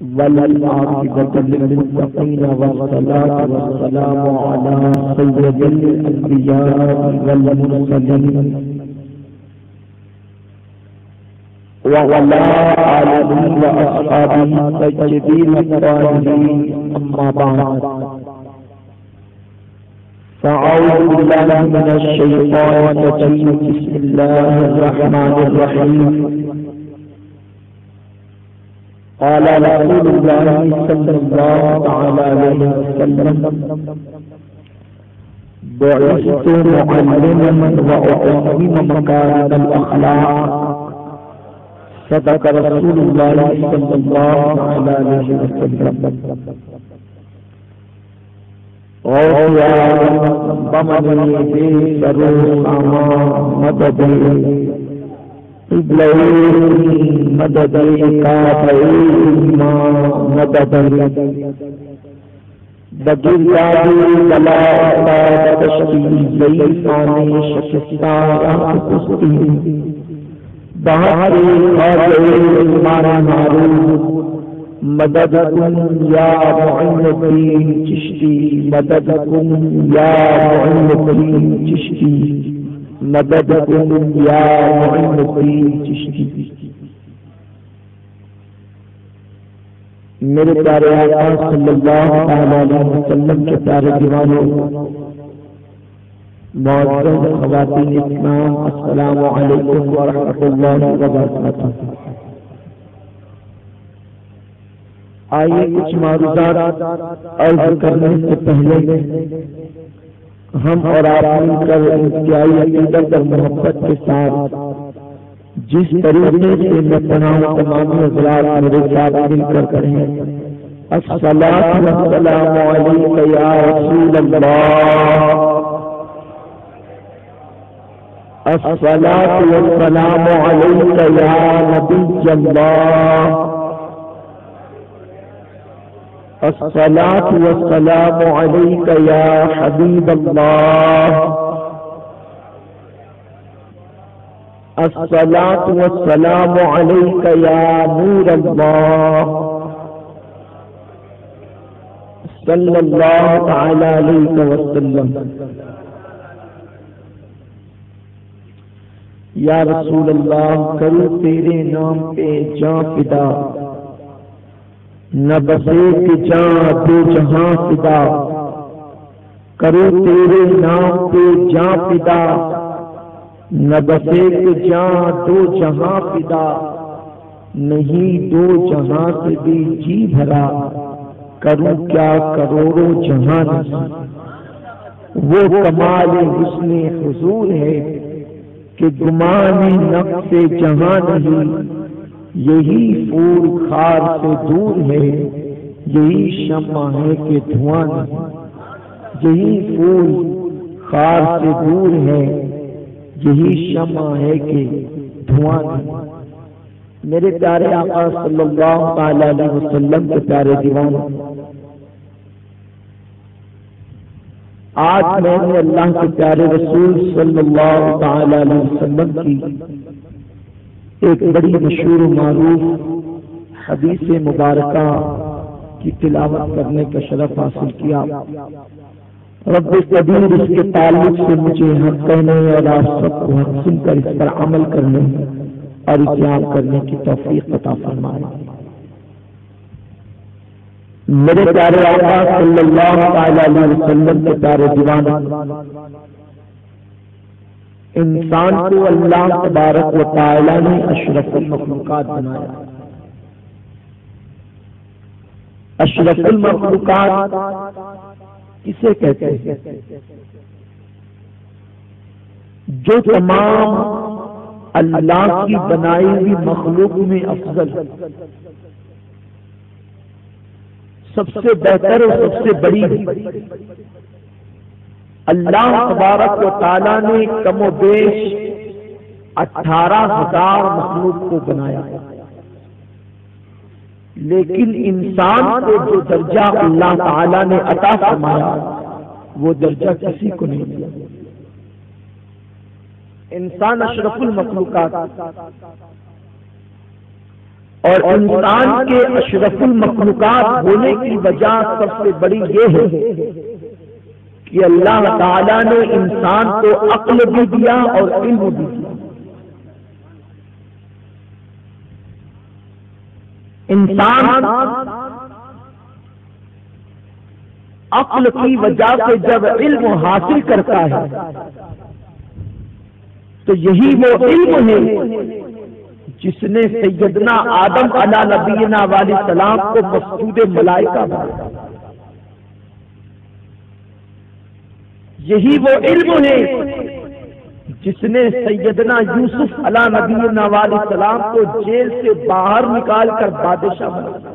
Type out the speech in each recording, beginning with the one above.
والعاقبة للمتقين والصلاة والسلام على سيد الأنبياء والمرسلين وعلى آله وأصحابه الطيبين الطاهرين أما بعد فأعوذ بالله من الشيطان الرجيم بسم الله الرحمن الرحيم قال رسول الله صلى الله عليه وسلم بعثت معلما وأعلم مكارم الأخلاق صدق رسول الله صلى الله عليه وسلم بمني في سرور مددي مددي كافيما مددي بجريادي بلا تشكي زيفاني شكستان قسطي بحري خاطئ مارا معروف مددكم يا معين الدين چشتی مددكم يا معين الدين چشتی مددكم يا معين الدين چشتی میرے پیارے آقا صلی اللہ علیہ وسلم کے پیارے دیوانوں معزز خواتین اسلام السلام علیکم ورحمۃ اللہ وبرکاتہ۔ آئیے کچھ معروضات عرض کرنے سے پہلے ہم اور آپ مل کر انتہائی عقیدت اور محبت کے ساتھ جس طریقے سے میں تمام حضرات میرے ساتھ مل کر کریں الصلاۃ والسلام علیک یا رسول اللہ، الصلاۃ والسلام علیک یا نبی اللہ، الصلاۃ والسلام علیک یا حبیب اللہ، الصلاۃ والسلام علیک یا نور اللہ، صلی اللہ تعالی علیہ وسلم۔ یا رسول اللہ کرو تیرے نام پہ جاں فدا، نہ بسے کہ جاں دو جہاں فدا، کرو تیرے نام پہ جاں فدا، نہ بسے کہ جاں دو جہاں فدا، نہیں دو جہاں سے بھی جی بھرا، کروں کیا کروڑوں جہاں نہیں۔ وہ کمال حسن حضور ہے کہ گمان نفس جہاں نہیں، یہی پھول خار سے دور ہے، یہی شمع ہے کہ دھواں نہیں، یہی پھول خار سے دور ہے، یہی شمع ہے کہ دھواں نہیں۔ میرے پیارے آقا صلی اللہ علیہ وسلم کے پیارے دیوان، آج میں نے اللہ کے پیارے رسول صلی اللہ علیہ وسلم کی ایک بڑی مشہور و معروف حدیث مبارکہ کی تلاوت کرنے کا شرف حاصل کیا۔ رب قدیر اس کے تعلق سے مجھے حق کہنے اور آپ سب کو حق سن کر اس پر عمل کرنے اور اطاعت کرنے کی توفیق عطا فرمائے۔ میرے پیارے آقا صلی اللہ علیہ وسلم کے پیارے دیوان، انسان کو اللہ تبارک و تعالی نے اشرف المخلوقات بنایا۔ اشرف المخلوقات کسے کہتے ہیں؟ جو تمام اللہ کی بنائی ہوئی مخلوق میں افضل، سب سے بہتر اور سب سے بڑی اللہ تبارک و تعالیٰ نے کم و بیش 18,000 مخلوق کو بنایا، لیکن انسان کو جو درجہ اللہ تعالیٰ نے عطا فرمایا وہ درجہ کسی کو نہیں دیا۔ انسان اشرف المخلوقات، اور انسان کے اشرف المخلوقات ہونے کی وجہ سب سے بڑی یہ ہے کہ اللہ تعالیٰ نے انسان کو عقل بھی دیا اور علم بھی دیا۔ انسان عقل کی وجہ سے جب علم حاصل کرتا ہے تو یہی وہ علم ہے جس نے سیدنا آدم علیہ نبینا علیہ السلام کو مسجود ملائکہ بنایا۔ یہی وہ علم ہے جس نے سیدنا یوسف علیہ نبینا علیہ السلام کو جیل سے باہر نکال کر بادشاہ بنایا۔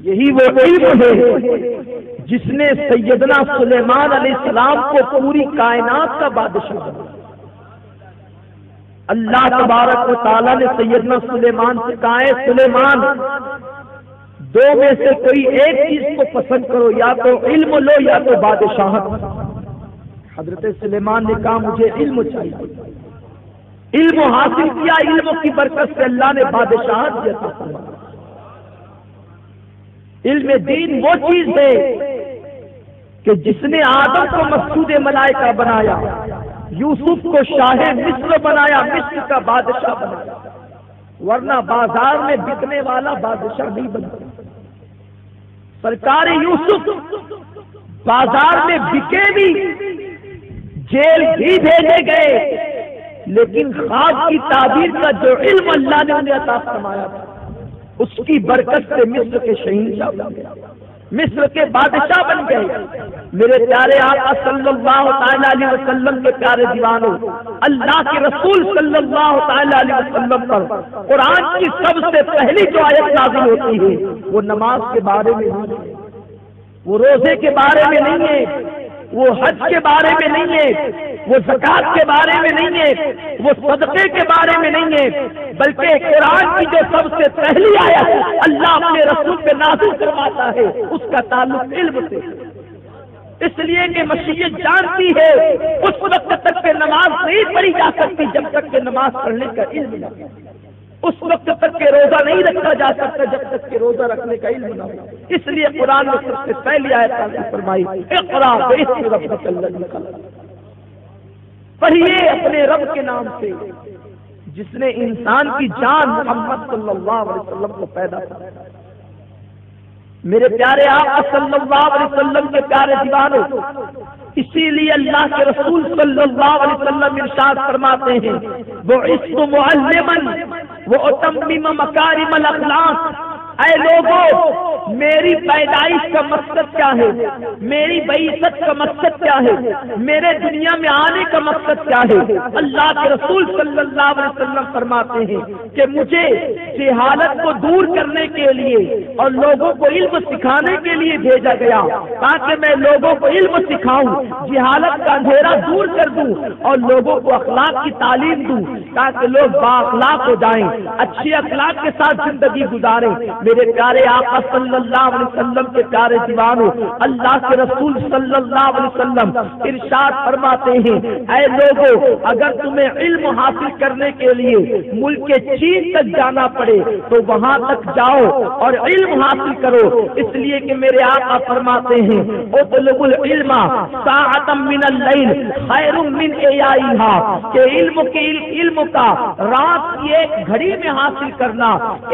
یہی وہ علم ہے جس نے سیدنا سلیمان علیہ السلام کو پوری کائنات کا بادشاہ بنایا۔ اللہ تبارک و تعالیٰ نے سیدنا سلیمان سے کہا ہے سلیمان دو میں سے کوئی ایک چیز کو پسند کرو، یا تو علم لو یا تو بادشاہت۔ حضرت سلیمان نے کہا مجھے علم چاہیے۔ علم حاصل کیا، علم کی برکت سے اللہ نے بادشاہت دیا تھا۔ علم دین وہ چیز ہے کہ جس نے آدم کو مسجود ملائکہ بنایا، یوسف کو شاہ مصر بنایا، مصر کا بادشاہ بنایا، ورنہ بازار میں بکنے والا بادشاہ نہیں بنتا۔ سرکار یوسف بازار میں بکے بھی، جیل بھی بھیجے گئے، لیکن خواب کی تعبیر کا جو علم اللہ نے انہیں عطا فرمایا تھا اس کی برکت سے مصر کے شہنشاہ بن گئے، مصر کے بادشاہ بن گئے۔ میرے پیارے آقا صلی اللہ تعالی علیہ وسلم کے پیارے دیوانوں، اللہ کے رسول صلی اللہ تعالی علیہ وسلم پر قرآن کی سب سے پہلی جو آیت نازل ہوتی ہے وہ نماز کے بارے میں نہیں ہے، وہ روزے کے بارے میں نہیں ہے، وہ حج کے بارے میں نہیں ہے، وہ زکات کے بارے میں نہیں ہے، وہ صدقے کے بارے میں نہیں ہے، بلکہ قرآن کی جو سب سے پہلی آیت اللہ اپنے رسول پہ نازل کرواتا ہے اس کا تعلق علم سے۔ اس لیے کہ مشیت جانتی ہے اس وقت تک کہ نماز نہیں پڑھی جا سکتی جب تک کہ نماز پڑھنے کا علم نہ ہو، اس وقت تک کہ روزہ نہیں رکھا جا سکتا جب تک کہ روزہ رکھنے کا علم نہ ہو۔ اس لیے قرآن نے سب سے پہلی آیت نازل فرمائی اقرأ باسم ربک الذی خلق، پڑھیے اپنے رب کے نام سے جس نے انسان کی جان محمد صلی اللہ علیہ وسلم کو پیدا کیا۔ میرے پیارے آقا صلی اللہ علیہ وسلم کے پیارے دیوانوں، اسی لیے اللہ کے رسول صلی اللہ علیہ وسلم ارشاد فرماتے ہیں بعثت معلما واتمم مکارم الاخلاق، اے لوگوں میری پیدائش کا مقصد کیا ہے، میری بعثت کا مقصد کیا ہے، میرے دنیا میں آنے کا مقصد کیا ہے۔ اللہ کے رسول صلی اللہ علیہ وسلم فرماتے ہیں کہ مجھے جہالت کو دور کرنے کے لیے اور لوگوں کو علم سکھانے کے لیے بھیجا گیا تاکہ میں لوگوں کو علم سکھاؤں، جہالت کا اندھیرا دور کر دوں اور لوگوں کو اخلاق کی تعلیم دوں تاکہ لوگ بااخلاق ہو جائیں، اچھے اخلاق کے ساتھ زندگی گزاریں۔ میرے پیارے آقا صلی اللہ علیہ وسلم کے پیارے دیوانوں، اللہ کے رسول صلی اللہ علیہ وسلم ارشاد فرماتے ہیں اے لوگوں اگر تمہیں علم حاصل کرنے کے لیے ملک چین تک جانا پڑے تو وہاں تک جاؤ اور علم حاصل کرو، اس لیے کہ میرے آقا فرماتے ہیں اطلبوا العلم ساعة من اللیل خیر من احیائها، کہ علم کا رات کی ایک گھڑی میں حاصل کرنا،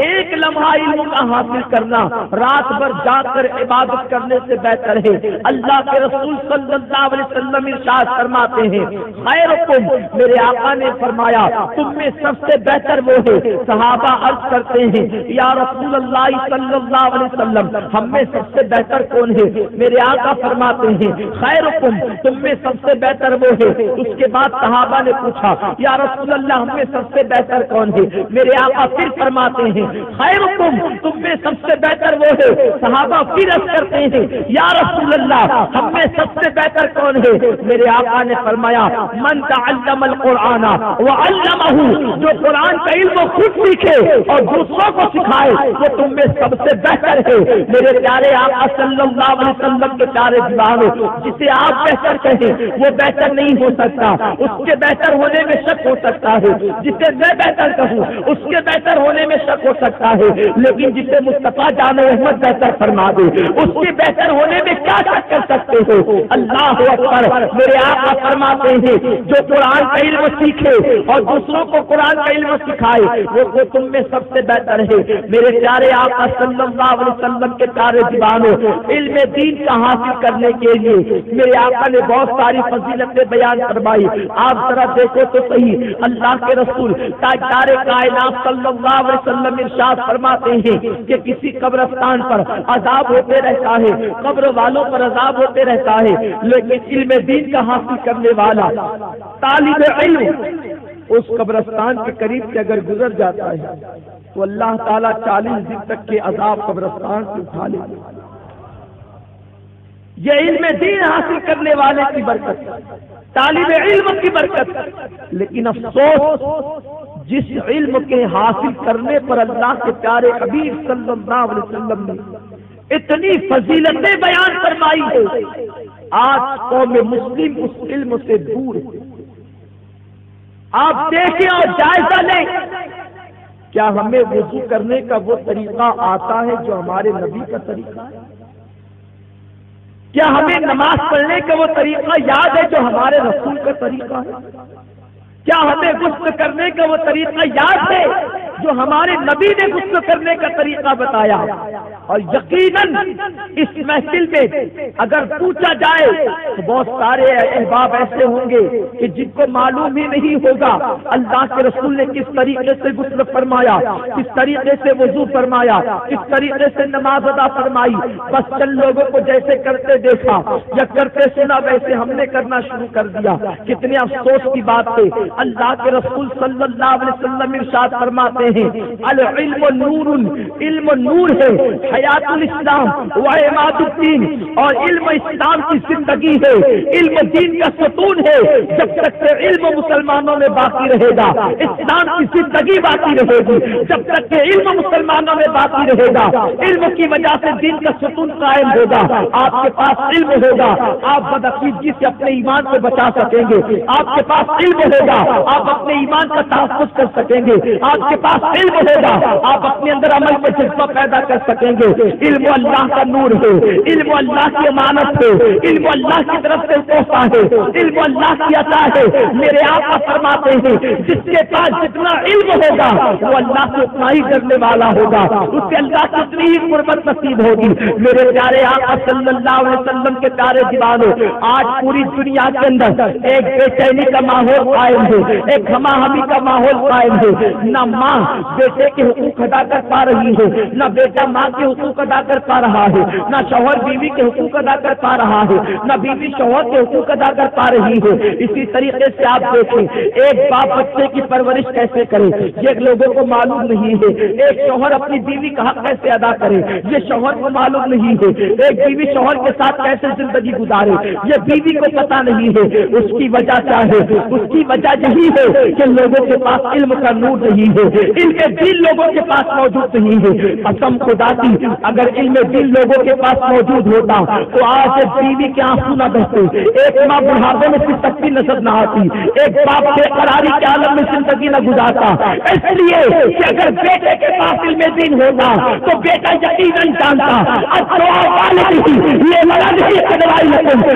ایک لمحہ علم کا حاصل کرنا رات بھر جا کر عبادت کرنے سے بہتر ہے۔ اللہ کے رسول صلی اللہ علیہ وسلم ارشاد فرماتے ہیں خیرکم، میرے آقا نے فرمایا تم میں سب سے بہتر وہ ہے۔ صحابہ عرض کرتے ہیں یا رسول اللہ صلی اللہ علیہ وسلم ہم میں سب سے بہتر کون ہے؟ میرے آقا فرماتے ہیں خیرکم، تم میں سب سے بہتر وہ ہے۔ اس کے بعد صحابہ نے پوچھا یا رسول اللہ ہم میں سب سے بہتر کون ہے؟ میرے آقا پھر فرماتے ہیں خیرکم، تم میں سب سے بہتر وہ ہے۔ صحابہ پھر عرض کرتے ہیں یا رسول اللہ ہم میں سب سے بہتر کون ہے؟ میرے آقا نے فرمایا من تعلم القرآن وعلمہ، جو قرآن کا علم خود سیکھے اور دوسروں کو سکھائے وہ تم میں سب سے بہتر ہے۔ میرے پیارے آقا صلی اللہ علیہ وسلم کے پیارے دیوانوں، جسے آپ بہتر کہیں وہ بہتر نہیں ہو سکتا، اس کے بہتر ہونے میں شک ہو سکتا ہے، ہے. جسے میں بہتر کہوں اس کے بہتر ہونے میں شک ہو سکتا ہے، لیکن جسے مصطفیٰ جان احمد بہتر فرما دے اس کے بہتر ہونے میں کیا شک کر سکتے ہو؟ اللہ اکبر. میرے آقا فرماتے ہیں جو قرآن کا علم سیکھے اور دوسروں کو قرآن کا علم سکھائے وہ تم میں سب سے بہتر ہے. میرے پیارے آقا صلی اللہ علیہ وسلم کے پیارے دیوانوں، علم دین کا حاصل کرنے کے لیے میرے آقا نے بہت ساری فضیلتیں بیان فرمائی. آپ ذرا دیکھو تو صحیح، اللہ کے رسول تاجدار کائنات صلی اللہ علیہ وسلم ارشاد فرماتے ہیں کہ کسی قبرستان پر عذاب ہوتے رہتا ہے، قبر والوں پر عذاب ہوتے رہتا ہے، لیکن علم دین کا حاصل کرنے والا طالب علم اس قبرستان کے قریب سے اگر گزر جاتا ہے تو اللہ تعالیٰ 40 دن تک کے عذاب قبرستان سے اٹھا لے. یہ علم دین حاصل کرنے والے کی برکت، طالب علم کی برکت. لیکن افسوس جس علم کے حاصل کرنے پر اللہ کے پیارے حبیب صلی اللہ علیہ وسلم نے اتنی فضیلتیں بیان فرمائی ہے، آج قوم مسلم اس علم سے دور ہے. آپ دیکھیں اور جائزہ لیں، کیا ہمیں وضو کرنے کا وہ طریقہ آتا ہے جو ہمارے نبی کا طریقہ ہے؟ کیا ہمیں نماز پڑھنے کا وہ طریقہ یاد ہے جو ہمارے رسول کا طریقہ ہے؟ کیا ہمیں غسل کرنے کا وہ طریقہ یاد ہے جو ہمارے نبی نے غسل کرنے کا طریقہ بتایا؟ اور یقیناً اس محفل میں اگر پوچھا جائے تو بہت سارے احباب ایسے ہوں گے کہ جن کو معلوم ہی نہیں ہوگا اللہ کے رسول نے کس طریقے سے غسل فرمایا، کس طریقے سے وضو فرمایا، کس طریقے سے نماز ادا فرمائی. بس چند لوگوں کو جیسے کرتے دیکھا یا کرتے سنا ویسے ہم نے کرنا شروع کر دیا. کتنے افسوس کی بات ہے. اللہ کے رسول صلی اللہ علیہ وسلم ارشاد فرماتے ہیں العلم نور، علم نور ہے، حیات الاسلام و عماد الدین، اور علم اسلام کی زندگی ہے، علم دین کا ستون ہے. جب تک کہ علم مسلمانوں میں باقی رہے گا اسلام کی زندگی باقی رہے گی. جب تک کہ علم مسلمانوں میں باقی رہے گا علم کی وجہ سے دین کا ستون قائم ہوگا. آپ کے پاس علم ہوگا آپ بدعقیدگی سے اپنے ایمان کو بچا سکیں گے. آپ کے پاس علم ہوگا آپ اپنے ایمان کا تحفظ کر سکیں گے. آپ کے پاس علم ہوگا آپ اپنے اندر عمل کا جذبہ پیدا کر سکیں گے. علم اللہ کا نور ہے، علم اللہ کی امانت ہے، علم اللہ کی طرف سے پہنچا ہے، علم اللہ کی عطا ہے. میرے آقا فرماتے ہیں جس کے پاس جتنا علم ہوگا وہ اللہ سے اتنا ہی ڈرنے والا ہوگا، اس سے اللہ کی اتنی ہی قربت نصیب ہوگی. میرے پیارے آقا صلی اللہ علیہ وسلم کے پیارے دیوانوں، آج پوری دنیا کے اندر ایک بے چینی کا ماحول قائم ہے، ایک ہما ہمی کا ماحول قائم ہے. نہ ماں بیٹے کے حقوق ادا کر پا رہی ہے، نہ بیٹا ماں کے حقوق ادا کر پا رہا ہے، نہ شوہر بیوی کے حقوق ادا کر پا رہا ہے، نہ بیوی شوہر کے حقوق ادا کر پا رہی ہے. اسی طریقے سے آپ دیکھیں ایک باپ بچے کی پرورش کیسے کرے یہ لوگوں کو معلوم نہیں ہے. ایک شوہر اپنی بیوی کا حق کیسے ادا کرے یہ شوہر کو معلوم نہیں ہے. ایک بیوی شوہر کے ساتھ کیسے زندگی گزارے یہ بیوی کو پتا نہیں ہے. اس کی وجہ کیا ہے؟ اس کی وجہ یہی ہے کہ لوگوں کے پاس علم کا نور نہیں ہے، علم دین لوگوں کے پاس موجود نہیں ہے. قسم خدا کی اگر علم دین لوگوں کے پاس موجود ہوتا تو آج بیوی کے آنسو نہ بہتے، ایک ماں بڑھاپے میں سکتی نظر نہ آتی، ایک باپ بے قراری کے عالم میں زندگی نہ گزارتا. اس لیے کہ اگر بیٹے کے پاس علم دین ہوتا تو بیٹا یقیناً جانتا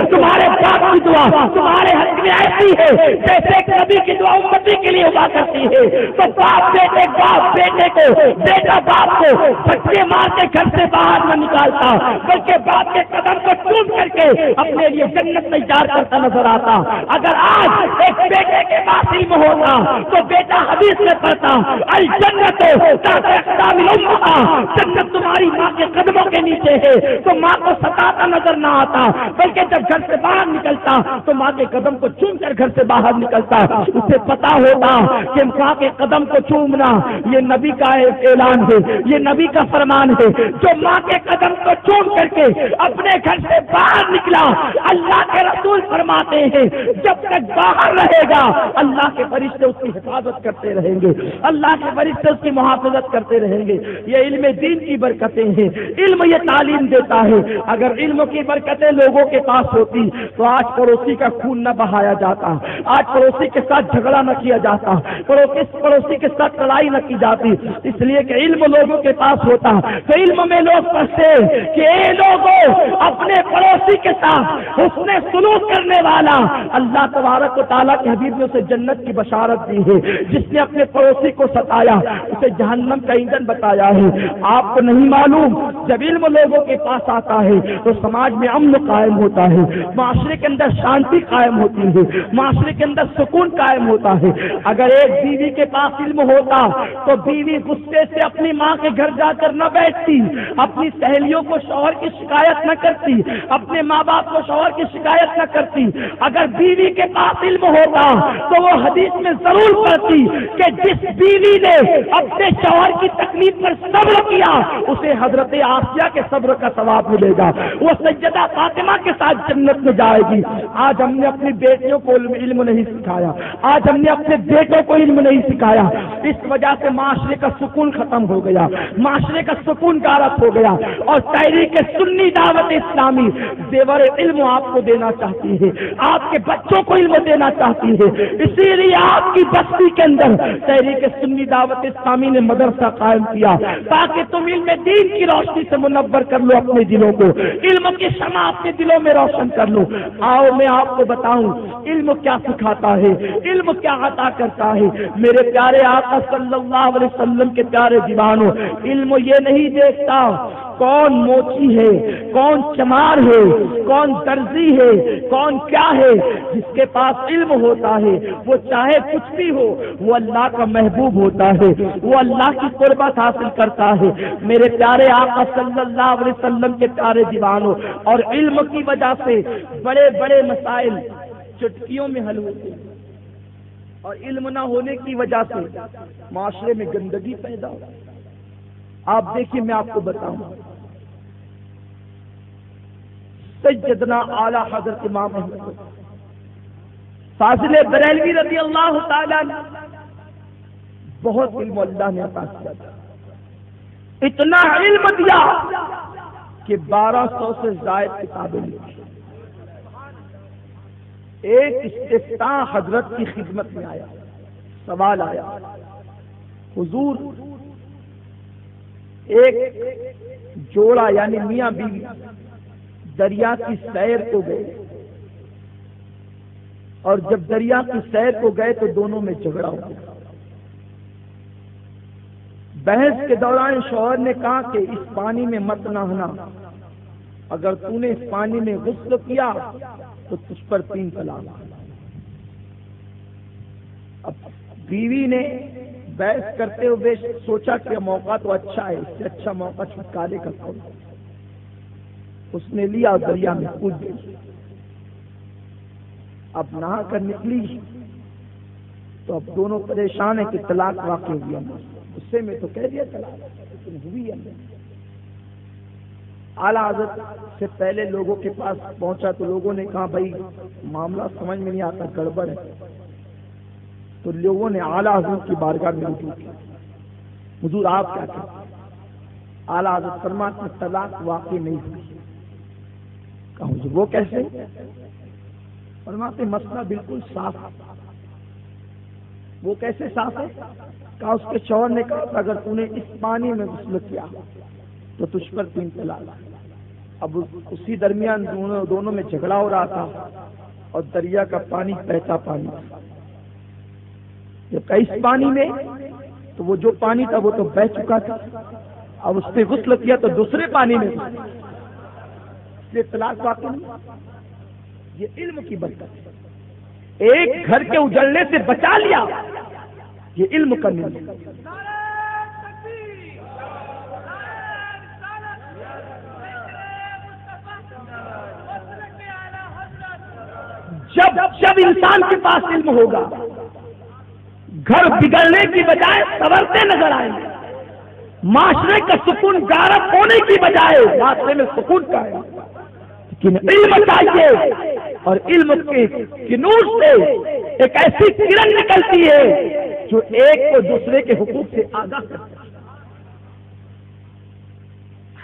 تمہارے باپ کی دعا تمہارے حق میں ایسی ہے جیسے نبی کی دعا امتی کے لیے ہوا کرتی ہے. تو باپ بیٹے کو بیٹا باپ کو بچے مار کے گھر سے باہر نہ نکالتا بلکہ باپ کے قدم کو چوم کر کے اپنے لیے جنت تیار کرتا نظر آتا. اگر آج ایک بیٹے کے پاس علم ہوتا تو بیٹا حدیث میں پڑھتا الجنت تحت اقدام الامہات، جنت تمہاری ماں کے قدموں کے نیچے ہے. تو ماں کو ستاتا نظر نہ آتا بلکہ جب گھر سے باہر نکلتا تو ماں کے قدم کو چوم کر گھر سے باہر نکلتا. اسے پتا ہوتا کہ ماں کے قدم کو چومنا یہ نبی کا اعلان ہے، یہ نبی کا فرمان ہے. جو ماں کے قدم کو چوم کر کے اپنے گھر سے باہر نکلا اللہ کے رسول فرماتے ہیں جب تک باہر رہے گا اللہ کے فرشتے اس کی حفاظت کرتے رہیں گے، اللہ کے فرشتے اس کی محافظت کرتے رہیں گے. یہ علم دین کی برکت برکتیں ہیں، علم یہ تعلیم دیتا ہے۔ اگر علم کی برکتیں لوگوں کے پاس ہوتی تو آج پڑوسی کا خون نہ بہایا جاتا، آج پڑوسی کے ساتھ جھگڑا نہ کیا جاتا، پڑوسی کے ساتھ لڑائی نہ کی جاتی، اس لیے کہ علم لوگوں کے پاس ہوتا تو علم میں لوگ پڑھتے کہ اے لوگوں، اپنے پڑوسی کے ساتھ حسن سلوک کرنے والا اللہ تبارک و تعالیٰ کے حبیب نے اسے جنت کی بشارت دی ہے، جس نے اپنے پڑوسی کو ستایا اسے جہنم کا ایندھن بتایا ہے۔ آپ کو نہیں معلوم جب علم لوگوں کے پاس آتا ہے تو سماج میں امن قائم ہوتا ہے، معاشرے کے اندر شانتی قائم ہوتی ہے، معاشرے کے اندر سکون قائم ہوتا ہے۔ اگر ایک بیوی کے پاس علم ہوتا تو بیوی غصے سے اپنی ماں کے گھر جا کر نہ بیٹھتی، اپنی سہیلیوں کو شوہر کی شکایت نہ کرتی، اپنے ماں باپ کو شوہر کی شکایت نہ کرتی۔ اگر بیوی کے پاس علم ہوتا تو وہ حدیث میں ضرور پڑھتی کہ جس بیوی نے اپنے شوہر کی تکلیف پر صبر کیا اسے حضرت آسیہ کے صبر کا ثواب ملے گا، وہ سیدہ فاطمہ کے ساتھ جنت میں جائے گی۔ آج ہم نے اپنی بیٹیوں کو علم نہیں سکھایا، آج ہم نے اپنے بیٹوں کو علم نہیں سکھایا، اس وجہ سے معاشرے کا سکون ختم ہو گیا، معاشرے کا سکون غارت ہو گیا۔ اور تحریک سنی دعوت اسلامی زیور علم آپ کو دینا چاہتی ہے، آپ کے بچوں کو علم دینا چاہتی ہے، اسی لیے آپ کی بستی کے اندر تحریک سنی دعوت اسلامی نے مدرسہ قائم کیا تاکہ تم علم دین کی روشنی سے منور کر لو اپنے دلوں کو، علم کی شمع اپنے دلوں میں روشن کر لو۔ آؤ میں آپ کو بتاؤں علم کیا سکھاتا ہے، علم کیا عطا کرتا ہے۔ میرے پیارے آقا صلی اللہ علیہ وسلم کے پیارے دیوانوں، علم یہ نہیں دیکھتا کون موچی ہے، کون چمار ہے، کون درزی ہے، کون کیا ہے۔ جس کے پاس علم ہوتا ہے وہ چاہے کچھ بھی ہو وہ اللہ کا محبوب ہوتا ہے، وہ اللہ کی قربت حاصل کرتا ہے۔ میرے پیارے آقا صلی اللہ علیہ وسلم کے پیارے دیوانوں، اور علم کی وجہ سے بڑے بڑے مسائل چٹکیوں میں حل ہوتے ہیں، اور علم نہ ہونے کی وجہ سے معاشرے میں گندگی پیدا ہو۔ آپ دیکھیے میں آپ کو بتاؤں، سیدنا اعلی حضرت امام احمد فاضل بریلوی رضی اللہ تعالیٰ بہت علم اللہ نے عطا کیا، اتنا علم دیا کہ 1200 سے زائد کتابیں لکھی۔ ایک استفتاء حضرت کی خدمت میں آیا، سوال آیا، حضور ایک جوڑا یعنی میاں بیوی دریا کی سیر کو گئے، اور جب دریا کی سیر کو گئے تو دونوں میں جھگڑا ہو گیا۔ بحث کے دوران شوہر نے کہا کہ اس پانی میں مت نہانا، اگر تو نے اس پانی میں غسل کیا تو تجھ پر 3 طلاق۔ اب بیوی نے بحث کرتے ہوئے سوچا کہ موقع تو اچھا ہے، اس سے اچھا موقع چھٹکارے کا کون؟ اس نے لیا اور دریا میں کود گئی۔ اب نہا کر نکلی تو اب دونوں پریشان ہیں کہ طلاق واقع ہوئی ہم اس سے میں تو کہہ دیا طلاق، لیکن ہوئی ہم اعلیٰ حضرت سے پہلے لوگوں کے پاس پہنچا تو لوگوں نے کہا بھائی معاملہ سمجھ میں نہیں آتا، گڑبڑ ہے۔ تو لوگوں نے اعلیٰ حضرت کی بارگاہ میں رجوع کیا، حضور آپ کیا کہتے ہیں؟ اعلیٰ حضرت فرماتے ہیں طلاق واقع نہیں ہوئی۔ کہا حضور وہ کیسے؟ فرماتے مسئلہ بالکل صاف ہے۔ وہ کیسے صاف ہے؟ کہا اس کے شوہر نے کہا اگر تو نے اس پانی میں غسل کیا تو تجھ پر 3 طلاق۔ اب اسی درمیان دونوں میں جھگڑا ہو رہا تھا اور دریا کا پانی بہتا پانی تھا۔ جب اس پانی میں تو وہ جو پانی تھا وہ تو بہہ چکا تھا، اب اس نے غسل کیا تو دوسرے پانی میں، اس لیے طلاق واقع نہیں۔ یہ علم کی برکت ہے، ایک گھر کے اجڑنے سے بچا لیا، یہ علم کا نعمت۔ جب انسان کے پاس علم ہوگا گھر بگڑنے کی بجائے سنورتے نظر آئیں گے، معاشرے کا سکون غارت ہونے کی بجائے معاشرے میں سکون کا ہے۔ لیکن علم چاہیے، اور علم کے نور سے ایک ایسی کرن نکلتی ہے جو ایک کو دوسرے کے حقوق سے آگاہ کرتا ہے۔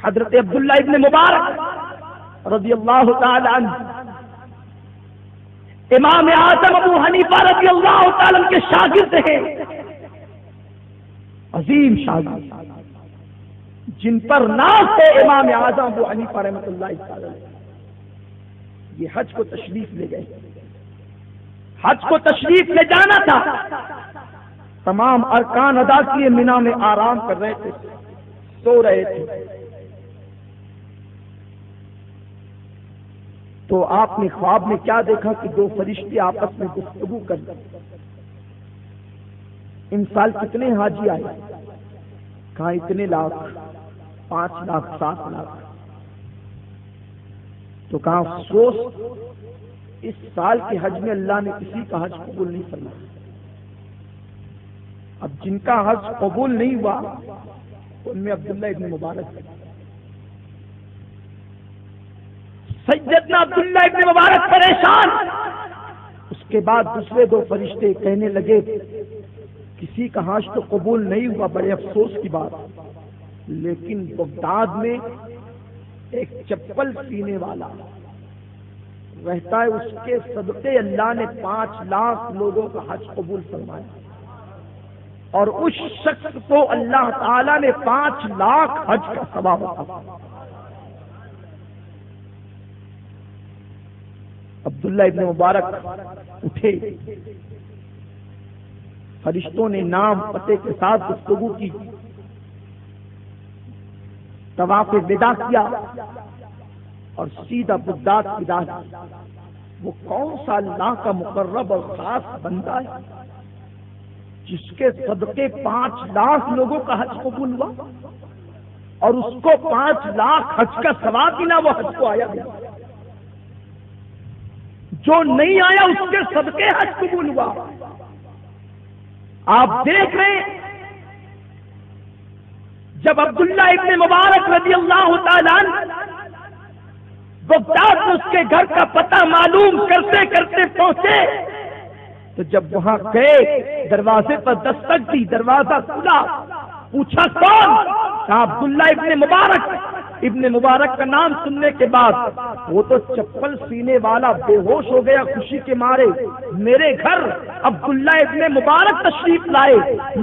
حضرت عبداللہ ابن مبارک رضی اللہ تعالی عنہ امام اعظم ابو حنیفہ رضی اللہ تعالی عنہ کے شاگرد ہیں، عظیم شاگرد جن پر ناز ہے امام اعظم ابو حنیفہ رحمۃ اللہ تعالی علیہ۔ یہ حج کو تشریف لے گئے، حج کو تشریف لے جانا تھا، تمام ارکان ادا کیے، مینا میں آرام کر رہے تھے، سو رہے تھے، تو آپ نے خواب میں کیا دیکھا کہ دو فرشتے آپس میں گفتگو کر رہے۔ ان سال کتنے حاجی آئے؟ کہاں اتنے لاکھ، 5 لاکھ 7 لاکھ۔ تو کہا افسوس اس سال کے حج میں اللہ نے کسی کا حج قبول نہیں فرمایا۔ اب جن کا حج قبول نہیں ہوا ان میں عبداللہ ابن مبارک ہے۔ سیدنا عبداللہ ابن مبارک پریشان۔ اس کے بعد دوسرے دو فرشتے کہنے لگے کسی کا حج تو قبول نہیں ہوا، بڑے افسوس کی بات، لیکن بغداد میں ایک چپل سینے والا رہتا ہے، اس کے صدقے اللہ نے 5 لاکھ لوگوں کا حج قبول فرمایا، اور اس شخص کو اللہ تعالی نے 5 لاکھ حج کا ثواب عطا۔ عبداللہ ابن مبارک اٹھے، فرشتوں نے نام پتے کے ساتھ گفتگو کی، طواف وداع کیا اور سیدھا بغداد کی راہ۔ وہ کون سا اللہ کا مقرب اور خاص بندہ ہے جس کے صدقے 5 لاکھ لوگوں کا حج قبول ہوا، اور اس کو 5 لاکھ حج کا ثواب ملا، وہ حج کو آیا گیا، جو نہیں آیا اس کے صدقے حج قبول ہوا۔ آپ دیکھ رہے ہیں جب عبداللہ ابن مبارک رضی اللہ تعالیٰ عنہ بغداد میں اس کے گھر کا پتہ معلوم کرتے کرتے پہنچے، تو جب وہاں گئے دروازے پر دستک دی، دروازہ کھلا، پوچھا کون؟ کہا عبداللہ ابن مبارک۔ ابن مبارک کا نام سننے کے بعد وہ تو چپل سینے والا بے ہوش ہو گیا خوشی کے مارے، میرے گھر عبداللہ ابن مبارک تشریف لائے،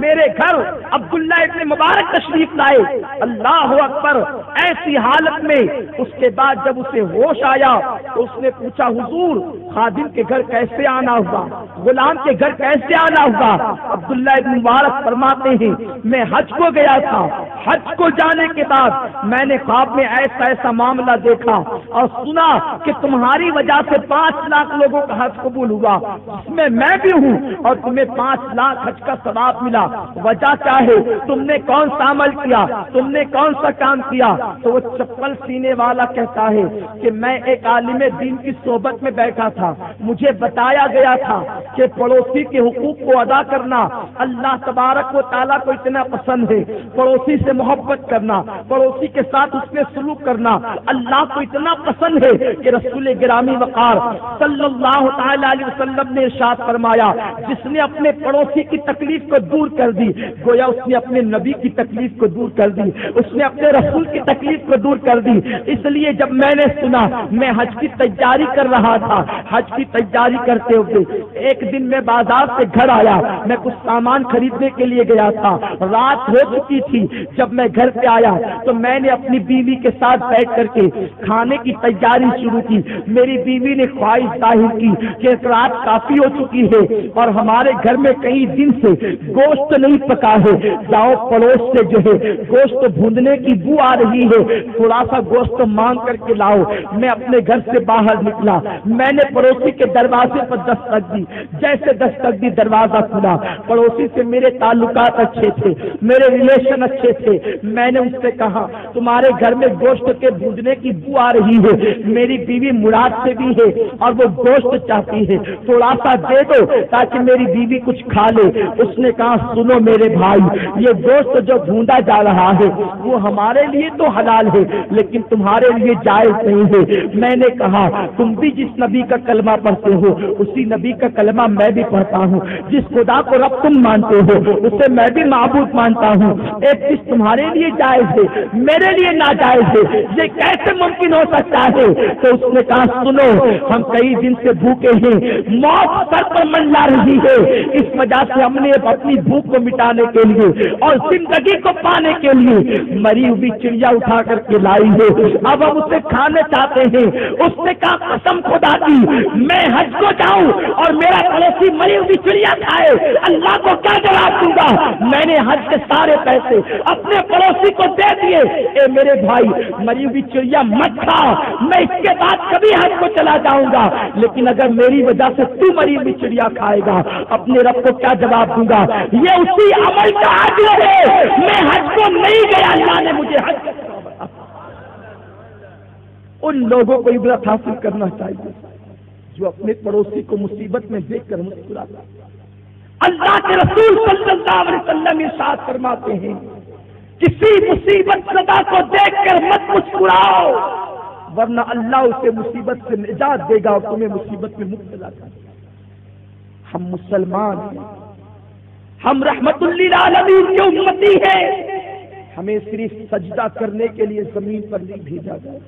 میرے گھر عبداللہ ابن مبارک تشریف لائے، اللہ اکبر۔ ایسی حالت میں اس کے بعد جب اسے ہوش آیا تو اس نے پوچھا حضور خادم کے گھر کیسے آنا ہوگا، غلام کے گھر کیسے آنا ہوگا؟ عبداللہ ابن مبارک فرماتے ہیں میں حج کو گیا تھا، حج کو جانے کے بعد میں نے خواب میں ایسا معاملہ دیکھا اور سنا کہ تمہاری وجہ سے 5 لاکھ لوگوں کا حج قبول ہوا، جس میں میں بھی ہوں، اور تمہیں 5 لاکھ حج کا ثواب ملا۔ وجہ کیا ہے؟ تم نے کون سا عمل کیا، تم نے کون سا کام کیا؟ تو وہ چپل سینے والا کہتا ہے کہ میں ایک عالم دین کی صحبت میں بیٹھا تھا، مجھے بتایا گیا تھا کہ پڑوسی کے حقوق کو ادا کرنا اللہ تبارک و تعالیٰ کو اتنا پسند ہے، پڑوسی سے محبت کرنا، پڑوسی کے ساتھ اس میں سلوک کرنا اللہ کو اتنا پسند ہے کہ رسول گرامی وقار صلی اللہ تعالی علیہ وسلم نے ارشاد فرمایا جس نے اپنے پڑوسی کی تکلیف کو دور کر دی گویا اس نے اپنے نبی کی تکلیف کو دور کر دی، اس نے اپنے رسول کی تکلیف کو دور کر دی۔ اس لیے جب میں نے سنا، میں حج کی تیاری کر رہا تھا، حج کی تیاری کرتے ہوئے ایک دن میں بازار سے گھر آیا، میں کچھ سامان خریدنے کے لیے گیا تھا، رات ہو چکی تھی۔ جب میں گھر پہ آیا تو میں نے اپنی بیوی کے ساتھ بیٹھ کر کے کھانے کی تیاری شروع کی۔ میری بیوی نے خواہش ظاہر کی کہ رات کافی ہو چکی ہے اور ہمارے گھر میں کئی دن سے گوشت نہیں پکا ہے، جاؤ پڑوس سے جو ہے گوشت بھوننے کی بو آ رہی ہے، تھوڑا سا گوشت مانگ کر کے لاؤ۔ میں اپنے گھر سے باہر نکلا، میں نے پڑوسی کے دروازے پر دستک دی، جیسے دستک دی دروازہ کھلا، پڑوسی سے میرے تعلقات اچھے تھے، میرے ریلیشن اچھے تھے۔ میں نے ان سے کہا تمہارے گھر میں گوشت کے بھوننے کی بو آ رہی چاہتی ہے, میری بیوی مراد سے بھی ہے اور وہ گوشت چاہتی ہے, تھوڑا سا دے دو تاکہ میری بیوی کچھ کھا لے. اس نے کہا سنو میرے بھائی, یہ گوشت جو ڈھونڈا جا رہا ہے وہ ہمارے لیے تو حلال ہے لیکن تمہارے لیے جائز نہیں ہے. میں نے کہا تم بھی جس نبی کا کلمہ پڑھتے ہو اسی نبی کا کلمہ میں بھی پڑھتا ہوں, جس خدا کو رب تم مانتے ہو اسے میں بھی معبود مانتا ہوں. ایک چیز تمہارے لیے جائز ہے میرے لیے ناجائز ہے, یہ کیسے ممکن ہو سکتا ہے؟ تو اس نے کہا سنو, ہم کئی دن سے بھوکے ہیں, موت سر پر منڈلا رہی ہے, اس وجہ سے ہم نے اپنی بھوک کو مٹانے کے لیے اور زندگی کو پانے کے لیے مری ہوئی چڑیا اٹھا کر کے لائی ہے, اب ہم اسے کھانے چاہتے ہیں. اس نے کہا قسم خدا کی میں حج کو جاؤں اور میرا پڑوسی مری ہوئی چڑیا کھائے, اللہ کو کیا جواب دوں گا؟ میں نے حج کے سارے پیسے اپنے پڑوسی کو دے دیے. اے میرے بھائی, مری ہوئی چڑیا مت کھا, میں اس کے بعد کبھی حج کو چلا جاؤں گا, لیکن اگر میری وجہ سے تو مری ہوئی چڑیا کھائے گا اپنے رب کو کیا جواب دوں گا؟ یہ اسی عمل کا عاجز ہے, میں حج کو نہیں گیا, اللہ نے مجھے حج. ان لوگوں کو عبرت حاصل کرنا چاہیے جو اپنے پڑوسی کو مصیبت میں دیکھ کر مسکراتا. اللہ کے رسول صلی اللہ علیہ وسلم ارشاد فرماتے ہیں کسی مصیبت زدہ کو دیکھ کر مت مسکراؤ ورنہ اللہ اسے مصیبت سے نجات دے گا اور تمہیں مصیبت میں مبتلا کر دے گا. ہم مسلمان ہیں, ہم رحمت للعالمین کی امتی ہیں, ہمیں صرف سجدہ کرنے کے لیے زمین پر نہیں بھیجا گیا.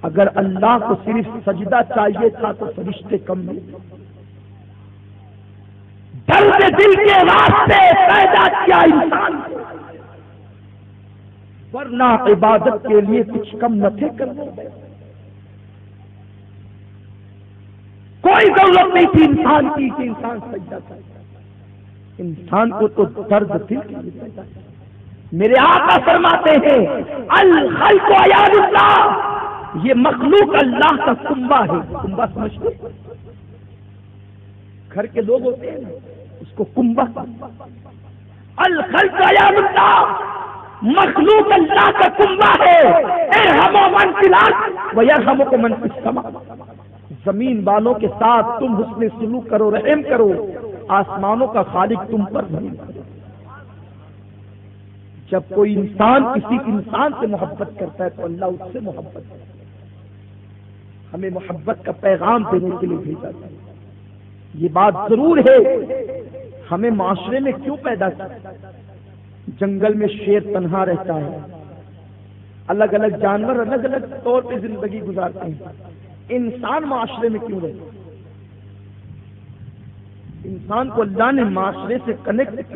اگر اللہ کو صرف سجدہ چاہیے تھا تو فرشتے کم نہیں. درد دل کے واسطے پیدا کیا انسان کو, ورنہ عبادت کے لیے کچھ کم نہ تھے کرنے. کوئی ضرورت نہیں تھی انسان کی کہ انسان سجدہ کرے. انسان کو تو درد دل کے لیے پیدا کیا. میرے آقا فرماتے ہیں الخلق عیال اللہ, یہ مخلوق اللہ کا کنبہ ہے. کنبہ سمجھتے گھر کے لوگ ہوتے ہیں اس کو کنبہ. الخلق عیال اللہ, مخلوق اللہ کا کنبہ ہے. ارحموا من فی الارض ویرحمکم من فی السماء. زمین والوں کے ساتھ تم حسن سلوک کرو, رحم کرو, آسمانوں کا خالق تم پر رحم کرے. جب کوئی انسان کسی انسان سے محبت کرتا ہے تو اللہ اس سے محبت کرتا ہے. ہمیں محبت کا پیغام دینے کے لیے بھیجا جائے. یہ بات ضرور ہے, ہمیں معاشرے میں کیوں پیدا کیا؟ جنگل میں شیر تنہا رہتا ہے, الگ الگ جانور الگ الگ طور پہ زندگی گزارتے ہیں, انسان معاشرے میں کیوں رہتا؟ انسان کو اللہ نے معاشرے سے کنیکٹ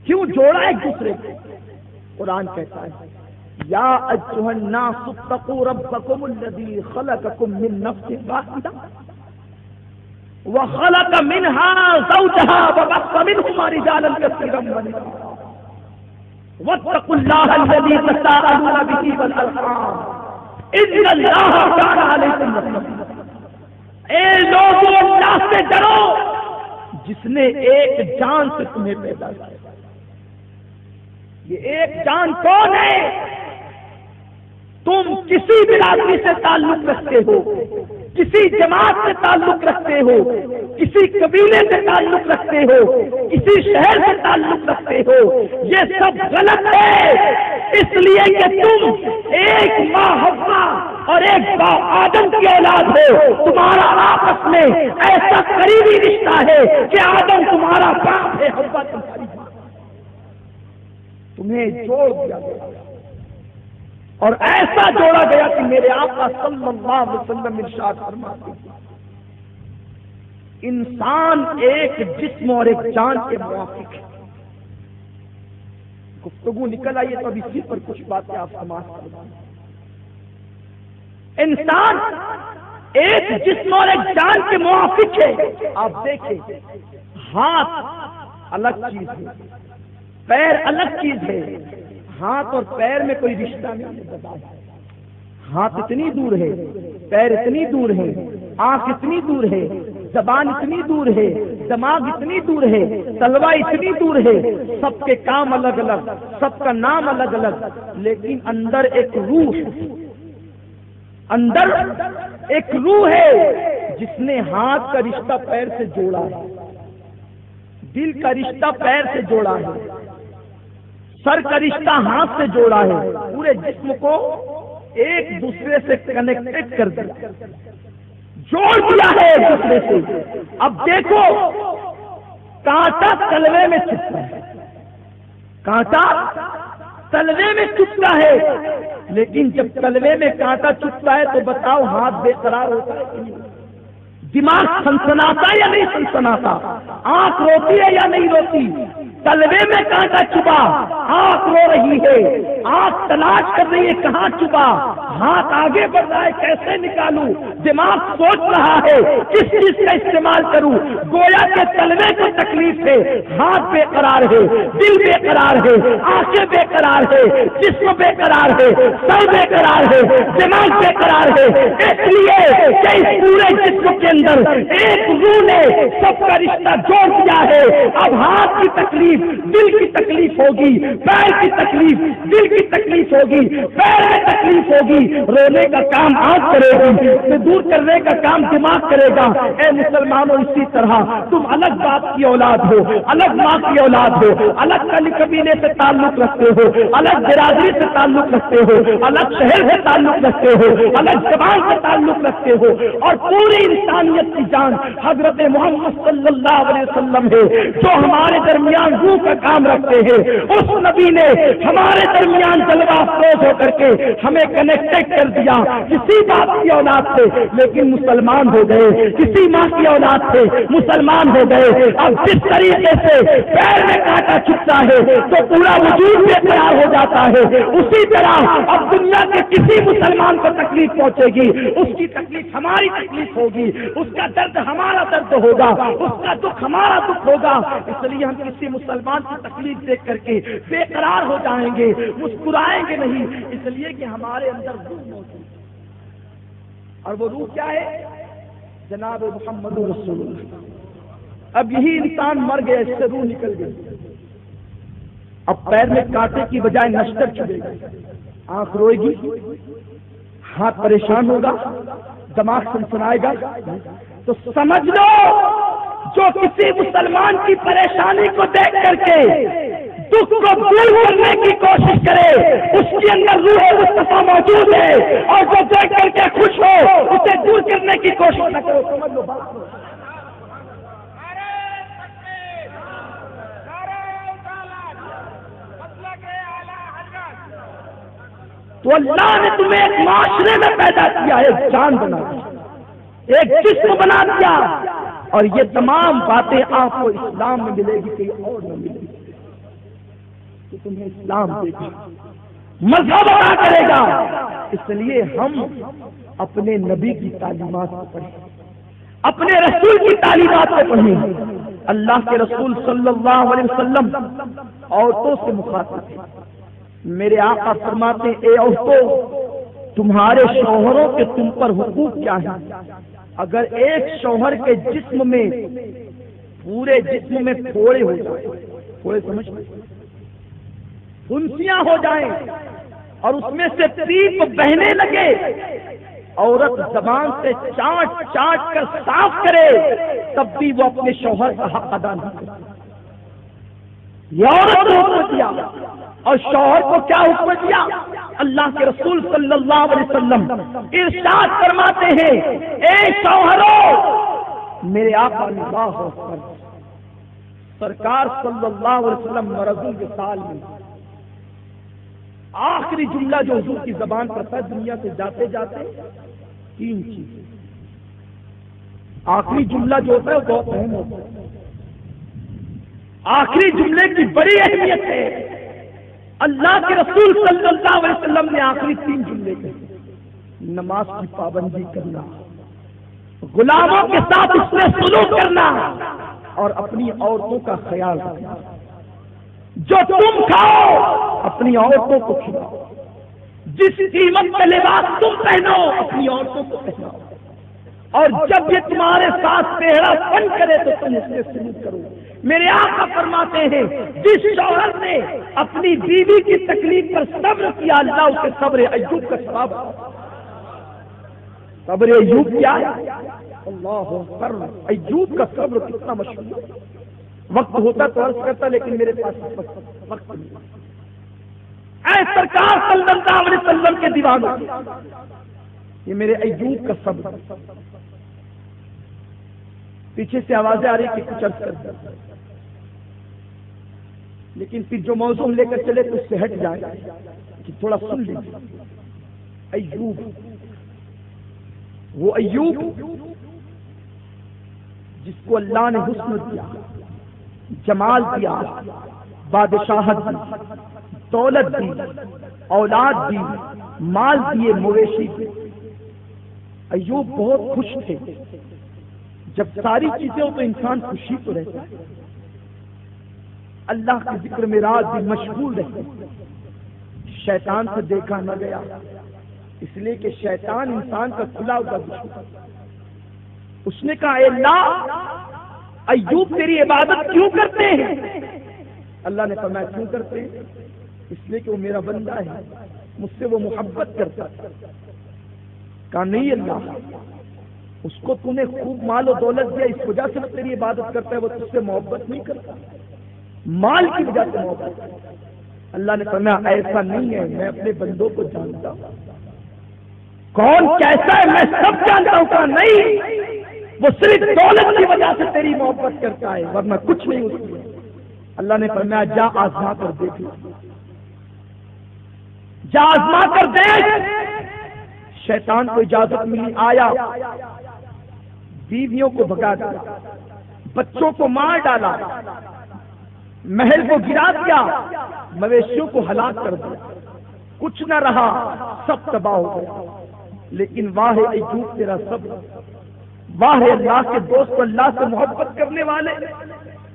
کیوں جوڑا ایک دوسرے کو؟ قرآن کہتا ہے یا ایھا الناس اتقوا ربکم الذی خلقکم من نفس واحدہ وخلق منها زوجها وبث منهما رجالا كثيرا ونساء واتقوا الله الذي تساءلون به والارحام ان اللہ كان علیکم رقیبا. اے لوگوں اللہ سے ڈرو جس نے ایک جان سے تمہیں پیدا کیا. یہ ایک جان کون ہے؟ تم کسی برادری سے تعلق رکھتے ہو, کسی جماعت سے تعلق رکھتے ہو, کسی قبیلے سے تعلق رکھتے ہو, کسی شہر سے تعلق رکھتے ہو, یہ سب غلط ہے. اس لیے کہ تم ایک ماں حوا اور ایک باپ آدم کی اولاد ہو. تمہارا آپس میں ایسا قریبی رشتہ ہے کہ آدم تمہارا باپ ہے, حوا تمہاری ماں. تمہیں جوڑ دیا گیا اور ایسا جوڑا گیا کہ میرے آقا صلی اللہ علیہ وسلم ارشاد فرماتے ہیں انسان ایک جسم اور ایک جان کے موافق ہے. گفتگو نکل آئیے تو اب اسی پر کچھ باتیں آپ سماعت کریں. انسان ایک جسم اور ایک جان کے موافق ہے. آپ دیکھیں ہاتھ الگ چیز ہے, پیر الگ چیز ہے. ہاتھ اور پیر میں کوئی رشتہ نہیں. ہاتھ اتنی دور ہے, پیر اتنی دور ہے, آنکھ اتنی دور ہے, زبان اتنی دور ہے، دماغ اتنی دور ہے، تلوا اتنی دور ہے، سب کے کام الگ الگ، سب کا نام الگ الگ، لیکن اندر ایک روح ہے، اندر ایک روح ہے جس نے ہاتھ کا رشتہ پیر سے جوڑا ہے، دل کا رشتہ پیر سے جوڑا ہے، سر کا رشتہ ہاتھ سے جوڑا ہے، پورے جسم کو ایک دوسرے سے کنیکٹ کر دیا، جوڑ دیا ہے ایک دوسرے سے۔ اب دیکھو کانٹا تلوے میں چھپتا ہے، کانٹا تلوے میں چھپتا ہے، لیکن جب تلوے میں کانٹا چھپتا ہے تو بتاؤ ہاتھ بے قرار ہوتا ہے کہ نہیں؟ دماغ سنسناتا یا نہیں سنسناتا؟ آنکھ روتی ہے یا نہیں روتی؟ تلوے میں کانٹا چھپا، آنکھ رو رہی ہے، آنکھ تلاش کر رہی ہے کہاں چھپا، ہاتھ آگے بڑھ رہا ہے کیسے نکالوں، دماغ سوچ رہا ہے کس چیز کا استعمال کروں، گویا کے تلوے کو تکلیف ہے، ہاتھ بے قرار ہے، دل بے قرار ہے، آنکھیں بے قرار ہے، جسم بے قرار ہے، سر بے قرار ہے، دماغ بے قرار ہے، اس لیے کہ اس پورے جسم کے اندر ایک روح نے سب کا رشتہ جوڑ دیا ہے۔ اب ہاتھ کی تکلیف دل کی تکلیف ہوگی، پیر کی تکلیف دل کی تکلیف ہوگی، پیر میں تکلیف ہوگی، رونے کا کام آنکھ کرے گی، دور کرنے کا کام دماغ کرے گا۔ اے مسلمانوں، اسی طرح تم الگ باپ کی اولاد ہو، الگ ماں کی اولاد ہو، الگ قبیلے سے تعلق رکھتے ہو، الگ برادری سے تعلق رکھتے ہو، الگ شہر سے تعلق رکھتے ہو، الگ زبان سے تعلق رکھتے ہو، اور پوری انسانیت کی جان حضرت محمد صلی اللہ علیہ وسلم ہے جو ہمارے درمیان روح کا کام رکھتے ہیں۔ اس نبی نے ہمارے درمیان جلوہ افروز ہو کر کے ہمیں کنیکٹ کر دیا، کسی باپ کی اولاد سے لیکن مسلمان ہو گئے، کسی ماں کی اولاد سے مسلمان ہو گئے۔ اب جس طریقے سے پیر میں کانٹا چھپتا ہے تو پورا وجود بے قرار ہو جاتا ہے، اسی طرح اب دنیا کے کسی مسلمان کو تکلیف پہنچے گی، اس کی تکلیف ہماری تکلیف ہوگی، اس کا درد ہمارا درد ہوگا، اس کا دکھ ہمارا دکھ ہوگا۔ اس لیے ہم کسی مسلمان کی تکلیف دیکھ کر کے بے قرار ہو جائیں گے، مسکرائیں گے نہیں، اس لیے کہ ہمارے اندر روح موجود ہے، اور وہ روح کیا ہے؟ جناب محمد رسول اللہ۔ اب یہی انسان مر گیا، اس سے روح نکل گئی، اب پیر میں کانٹے کی بجائے نشتر چلے گا، آنکھ روئے گی، ہاتھ پریشان ہوگا، دماغ سنسنائے گا، تو سمجھ لو جو کسی مسلمان کی پریشانی کو دیکھ کر کے دکھ کو دور کرنے کی کوشش کرے، اس کے اندر روح مصطفیٰ موجود ہے، اور جو دیکھ کر کے خوش ہو اسے دور کرنے کی کوشش نہ کرو۔ سمجھ لو بات۔ تو اللہ نے تمہیں ایک معاشرے میں پیدا کیا، ایک جان بنا دیا، ایک جسم بنا دیا، اور یہ تمام باتیں آپ کو اسلام میں ملے گی، کہیں اور نہ ملے گی۔ تو تمہیں اسلام دے گا، مذہب ادا کرے گا۔ اس لیے ہم اپنے نبی کی تعلیمات کو پڑھیں، اپنے رسول کی تعلیمات کو پڑھیں۔ اللہ کے رسول صلی اللہ علیہ وسلم عورتوں سے مخاطب ہیں، میرے آقا فرماتے ہیں اے عورتوں، تمہارے شوہروں کے تم پر حقوق کیا ہیں؟ اگر ایک شوہر کے جسم میں پورے جسم میں پھوڑے ہو جائیں، پھوڑے سمجھ پھنسیاں ہو جائیں اور اس میں سے پیپ بہنے لگے، عورت زبان سے چاٹ چاٹ کر صاف کرے تب بھی وہ اپنے شوہر کا حق ادا نہیں کرتی۔ یہ عورت کو حکم دیا، اور شوہر کو کیا حکم دیا؟ اللہ کے رسول صلی اللہ علیہ وسلم ارشاد فرماتے ہیں اے شوہروں، میرے آقا نگاہ ہو کر سرکار صلی اللہ علیہ وسلم مرضی کے سال میں آخری جملہ جو حضور کی زبان پر تھا دنیا سے جاتے جاتے تین چیزیں، آخری جملہ جو ہوتا ہے وہ بہت اہم ہوتا ہے، آخری جملے کی بڑی اہمیت ہے۔ اللہ کے رسول صلی اللہ علیہ وسلم نے آخری تین جملے کہے، نماز کی پابندی کرنا، غلاموں کے ساتھ اس میں سلوک کرنا، اور اپنی عورتوں کا خیال رکھنا۔ جو تم کھاؤ اپنی عورتوں کو کھلاؤ، جس قیمت کا لباس تم پہنو اپنی عورتوں کو پہناؤ۔ اور جب یہ تمہارے ساتھ ٹیڑھا پن کرے تو تم اس سے سلوک کرو۔ میرے آقا فرماتے ہیں جس شوہر نے اپنی بیوی کی تکلیف پر صبر کیا اللہ اسے صبر ایوب کا ثواب۔ صبر ایوب کیا ہے؟ اللہ اکبر، ایوب کا صبر کتنا مشہور۔ وقت ہوتا تو عرض کرتا لیکن میرے پاس وقت نہیں۔ اے سرکار صلی اللہ علیہ وسلم کے دیوانوں، یہ میرے ایوب کا صبر۔ پیچھے سے آوازیں آ رہی کہ کچھ عرض کر دیں، لیکن پھر جو موضوع ہم لے کر چلے تو اس سے ہٹ جائے کہ تھوڑا سن لیجیے۔ ایوب، وہ ایوب جس کو اللہ نے حسن دیا، جمال دیا، بادشاہت دی، دولت دی، اولاد دی، مال دیے، مویشی دی۔ ایوب بہت خوش تھے۔ جب ساری چیزیں ہو تو انسان خوشی تو رہتا ہے، اللہ کے ذکر میں رات بھی مشغول رہتے۔ شیطان سے دیکھا نہ گیا، اس لیے کہ شیطان انسان کا کھلا ہوا دشمن۔ اس نے کہا اے اللہ، ایوب تیری عبادت کیوں کرتے ہیں؟ اللہ نے فرمایا کیوں کرتے ہیں؟ اس لیے کہ وہ میرا بندہ ہے، مجھ سے وہ محبت کرتا ہے۔ کہا نہیں اللہ، اس کو تو نے خوب مال و دولت دیا، اس وجہ سے وہ تیری عبادت کرتا ہے، وہ تجھ سے محبت نہیں کرتا، مال کی وجہ سے محبت کرتا۔ اللہ نے فرمایا ایسا نہیں ہے، میں اپنے بندوں کو جانتا ہوں، کون کیسا ہے میں سب جانتا ہوں۔ کہا نہیں، وہ صرف دولت کی وجہ سے تیری محبت کرتا ہے، ورنہ کچھ نہیں اس میں۔ اللہ نے فرمایا جا آزما کر دیکھ، جا آزما کر دیکھ۔ شیطان کو اجازت ملی، آیا، بیویوں کو بھگا دیا، بچوں کو مار ڈالا، محل کو گرا دیا، مویشیوں کو ہلاک کر دیا، کچھ نہ رہا، سب تباہ ہو گیا۔ لیکن واہ ایوب تیرا صبر، واہ اللہ کے دوست، اللہ سے محبت کرنے والے،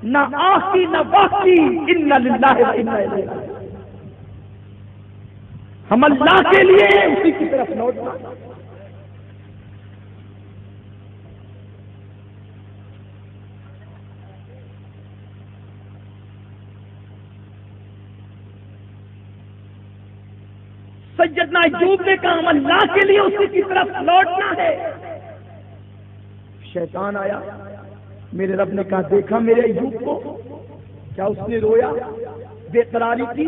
نہ آخی نہ باقی، انا للہ و انا الیہ راجعون۔ ہم اللہ کے لیے اسی کی طرف لوٹنا۔ سیدنا ایوب نے کہا ہم اللہ کے لیے اسی کی طرف لوٹنا ہے۔ شیطان آیا، میرے رب نے کہا دیکھا میرے ایوب کو، کیا اس نے رویا، بے قراری کی،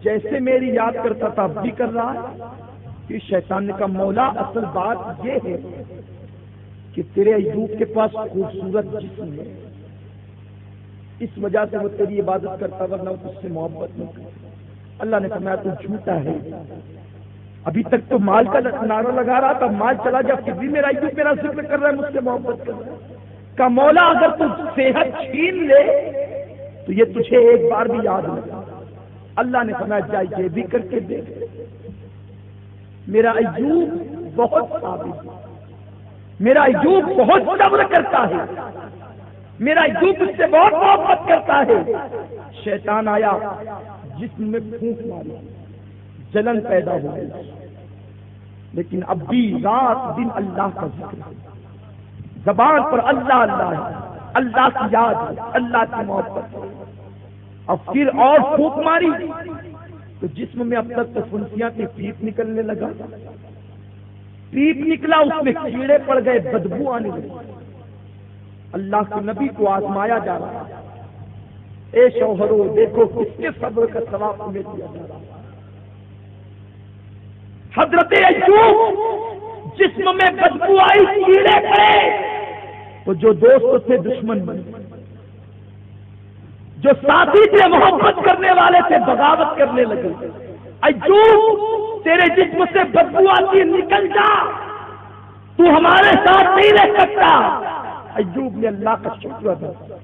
جیسے میری یاد کرتا تھا اب بھی کر رہا ہے۔ پھر شیطان نے کہا مولا اصل بات یہ ہے کہ تیرے ایوب کے پاس خوبصورت جسم ہے، اس وجہ سے وہ تیری عبادت کرتا، ورنہ وہ تجھ سے محبت نہیں کرتا۔ اللہ نے فرمایا تو جھوٹا ہے، ابھی تک تو مال کا نعرہ لگا رہا تھا، مال چلا جا پھر بھی میرا ایوب میرا ذکر کر رہا ہے، مجھ سے محبت کر رہا ہے۔ کہ مولا اگر تو صحت چھین لے تو یہ تجھے ایک بار بھی یاد نہیں۔ اللہ نے فرمایا جا یہ بھی کر کے دیکھ، میرا ایوب بہت صابر ہے، میرا ایوب بہت صبر کرتا ہے، میرا ایوب اس سے بہت محبت کرتا ہے۔ شیطان آیا، جسم میں پھونک ماری، جلن پیدا ہو گئی، لیکن اب بھی رات دن اللہ کا ذکر ہے، زبان پر اللہ اللہ ہے، اللہ کی یاد ہے، اللہ کی محبت ہے۔ اب پھر اور پھونک ماری تو جسم میں اب تک تو فنسیاں کی پیپ نکلنے لگا، پیپ نکلا، اس میں کیڑے پڑ گئے، بدبو آنے لگی۔ اللہ کے نبی کو آزمایا جا رہا ہے، اے شوہرو دیکھو کس کے صبر کا ثواب تمہیں دیا جا رہا ہے۔ حضرت ایوب جسم میں بدبو آئی، کیڑے پڑے، تو جو دوست تھے دشمن بنے، جو ساتھی تھے محبت کرنے والے تھے بغاوت کرنے لگے۔ ایوب تیرے جسم سے بدبو آتی، نکل جا، تو ہمارے ساتھ نہیں رہ سکتا۔ ایوب نے اللہ کا شکر ادا کیا،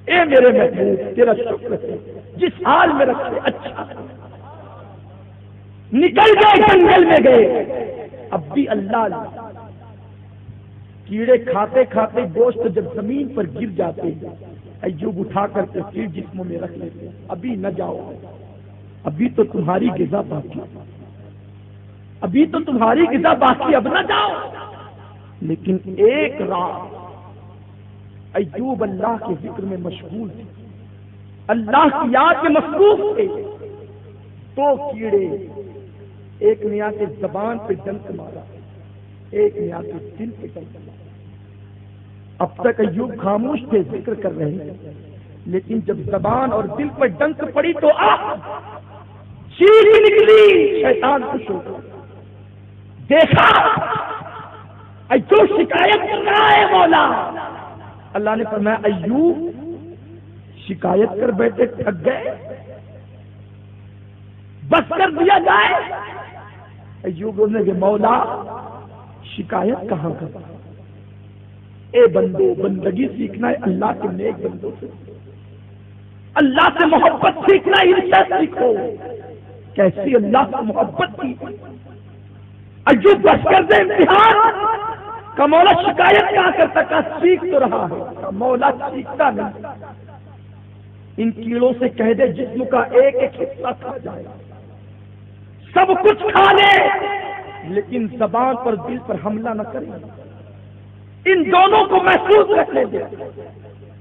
اے میرے محبوب تیرا شکر ہے، جس حال میں رکھے اچھا، نکل گئے جنگل میں گئے۔ اب بھی اللہ کیڑے کھاتے کھاتے گوشت جب زمین پر گر جاتے ایوب اٹھا کر کے پھر جسموں میں رکھ لیتے، ابھی نہ جاؤ، ابھی تو تمہاری غذا باقی، ابھی تو تمہاری غذا باقی، اب نہ جاؤ، لیکن ایک رات ایوب اللہ کے ذکر میں مشغول تھے، اللہ کی یاد میں مصروف تھے، دو کیڑے، ایک نے آ کے زبان پہ ڈنک مارا، ایک نے آ کے دل پہ ڈنک مارا۔ اب تک ایوب خاموش تھے، ذکر کر رہے تھے، لیکن جب زبان اور دل پر ڈنک پڑی تو چیخ نکلی، شیطان خوش ہو گیا، دیکھا ایوب شکایت کر رہا ہے مولا۔ اللہ نے فرمایا ایوب شکایت کر بیٹھے، تھک گئے، بس کر دیا جائے؟ ایوب بولنے کے مولا شکایت کہاں کرتا، اے بندو بندگی سیکھنا ہے اللہ کے نیک بندوں سے، اللہ سے محبت سیکھنا ہے، ان سے سیکھو کیسی اللہ سے محبت کی۔ ایوب بس کر دے امتحان کا، مولا شکایت کہاں کرتا، کا سیکھ تو رہا ہے، مولا سیکھتا نہیں۔ ان کیڑوں سے کہہ دے جسم کا ایک ایک حصہ کھا جائے، سب کچھ کھا لے، لیکن زبان پر دل پر حملہ نہ کرے، ان دونوں کو محفوظ رکھنے دے،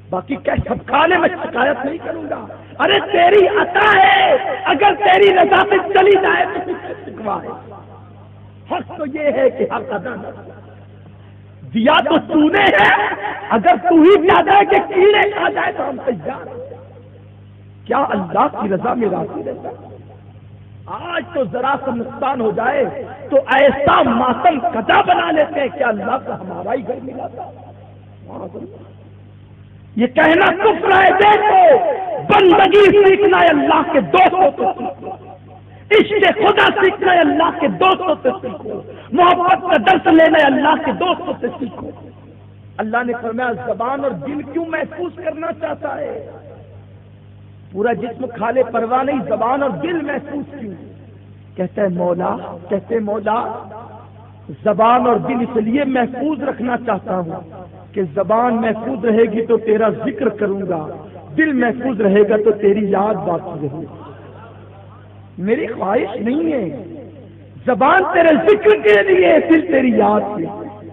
باقی کیا سب کھا لے، میں شکایت نہیں کروں گا۔ ارے تیری عطا ہے، اگر تیری رضا سے چلی جائے تو کچھ سکھوائے۔ حق تو یہ ہے کہ حق ادا نہ دیا تو تو نے ہے، اگر تو ہی چاہتا ہے کہ کیڑے کھا جائے تو ہم تیار ہیں۔ کیا اللہ کی رضا میں راضی رہتا؟ آج تو ذرا سا نقصان ہو جائے تو ایسا ماتم قضا بنا لیتے ہیں کہ اللہ کا ہمارا ہی گھر ملاتا۔ یہ کہنا کفر ہے، دیکھو بندگی سیکھنا ہے اللہ کے دوستوں سے سیکھو، عشق خدا سیکھنا ہے اللہ کے دوستوں سے سیکھو، محبت کا درس لینا ہے اللہ کے دوستوں سے سیکھو۔ اللہ نے فرمایا زبان اور دل کیوں محفوظ کرنا چاہتا ہے؟ پورا جسم کھا لے پرواہ نہیں، زبان اور دل محفوظ کیوں؟ کہتا ہے مولا، کہتے مولا زبان اور دل اس لیے محفوظ رکھنا چاہتا ہوں کہ زبان محفوظ رہے گی تو تیرا ذکر کروں گا، دل محفوظ رہے گا تو تیری یاد باقی رہے گی۔ میری خواہش نہیں ہے، زبان تیرے ذکر کے لیے، دل تیری یاد کے لیے۔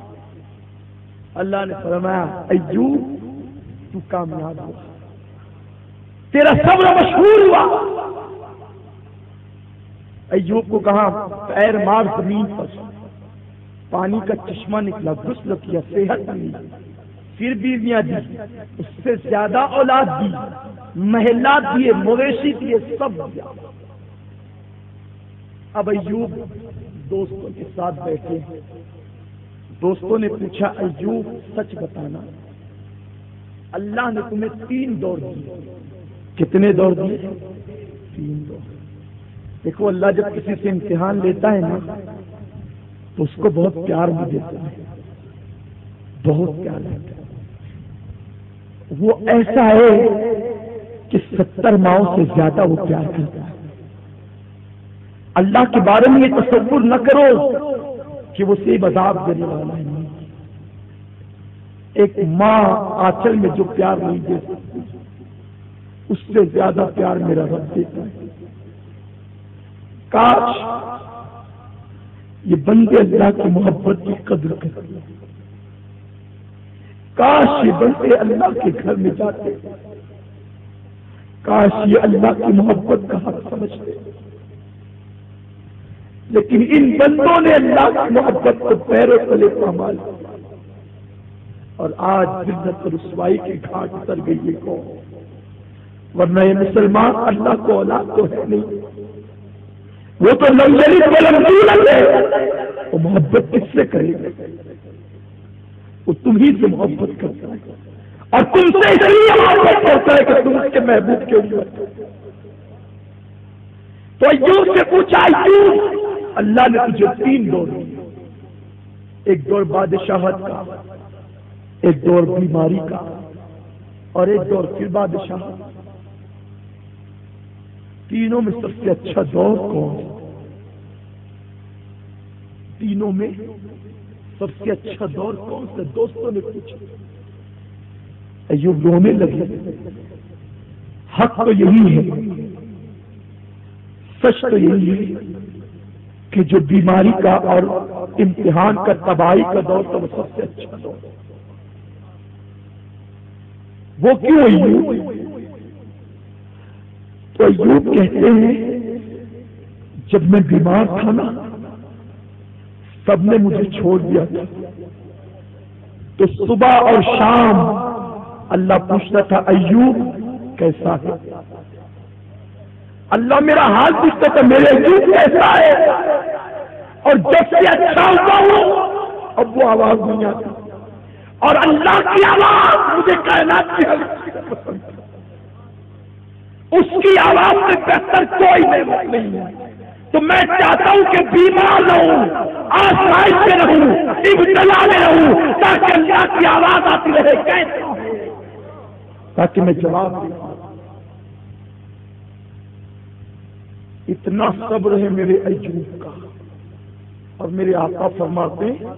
اللہ نے فرمایا ایوب تو کامیاب ہو، تیرا صبر مشہور ہوا۔ ایوب کو کہا پیر مار زمین پر، پانی کا چشمہ نکلا، غسل کیا، صحت ملی، پھر بیویاں دی، اس سے زیادہ اولاد دی، محلات دیے، مویشی دیے، سب دیا۔ اب ایوب دوستوں کے ساتھ بیٹھے، دوستوں نے پوچھا ایوب سچ بتانا، اللہ نے تمہیں 3 دور دیے۔ کتنے دور دیے؟ 3 دور۔ دیکھو اللہ جب کسی سے امتحان لیتا ہے نا تو اس کو بہت پیار بھی دیتا ہے، بہت پیار دیتا ہے۔ وہ ایسا ہے کہ 70 ماؤں سے زیادہ وہ پیار کرتا ہے۔ اللہ کے بارے میں یہ تصور نہ کرو کہ وہ صرف عذاب دینے والا ہے، نہیں۔ ایک ماں آنچل میں جو پیار نہیں دے سکتی اس سے زیادہ پیار میرا رب دیتا ہے۔ کاش یہ بندے اللہ کی محبت کی قدر کرتے، کاش یہ بندے اللہ کے گھر میں جاتے، کاش یہ اللہ کی محبت کا حق سمجھتے، لیکن ان بندوں نے اللہ کی محبت کو پیروں تلے پامال کیا، اور آج ذلت اور رسوائی کے گھاٹ اتر گئی ہے قوم۔ ورنہ یہ مسلمان اللہ کو اولاد تو ہے نہیں، وہ تو وہ محبت کس سے کرے گا؟ وہ تم ہی سے محبت کرتا ہے، اور تم سے اس لیے محبت کرتا ہے کہ تم اس کے محبوب کے لیے۔ تو ایوب سے پوچھا ایوب، اللہ نے تجھے 3 دور دیے، ایک دور بادشاہت کا، ایک دور بیماری کا، اور ایک دور پھر بادشاہت۔ تینوں میں سب سے اچھا دور کون؟ تینوں میں سب سے اچھا دور کون سا؟ دوستوں نے پوچھا۔ ایوب رونے لگے، حق تو یہی ہے، سچ تو یہی ہے کہ جو بیماری کا اور امتحان کا تباہی کا دور تو وہ سب سے اچھا دور ہے۔ وہ کیوں ایوب؟ تو ایوب کہتے ہیں جب میں بیمار تھا نا سب نے مجھے چھوڑ دیا تھا، تو صبح اور شام اللہ پوچھتا تھا ایوب کیسا ہے؟ اللہ میرا حال پوچھتا تھا میرے ایوب کیسا ہے؟ اور جب سے اچھا ہوا ہوں اب وہ آواز نہیں آتی، اور اللہ کی آواز مجھے کائنات کی پسند ہے، اس کی آواز سے بہتر کوئی نعمت نہیں ہے۔ تو میں چاہتا ہوں کہ بیمار رہوں، آسائش میں رہوں، ابتلا میں رہوں، تاکہ اللہ کی آواز آتی رہے کیسے، تاکہ میں جواب دوں۔ اتنا صبر ہے میرے ایوب کا، اور میرے آقا فرماتے ہیں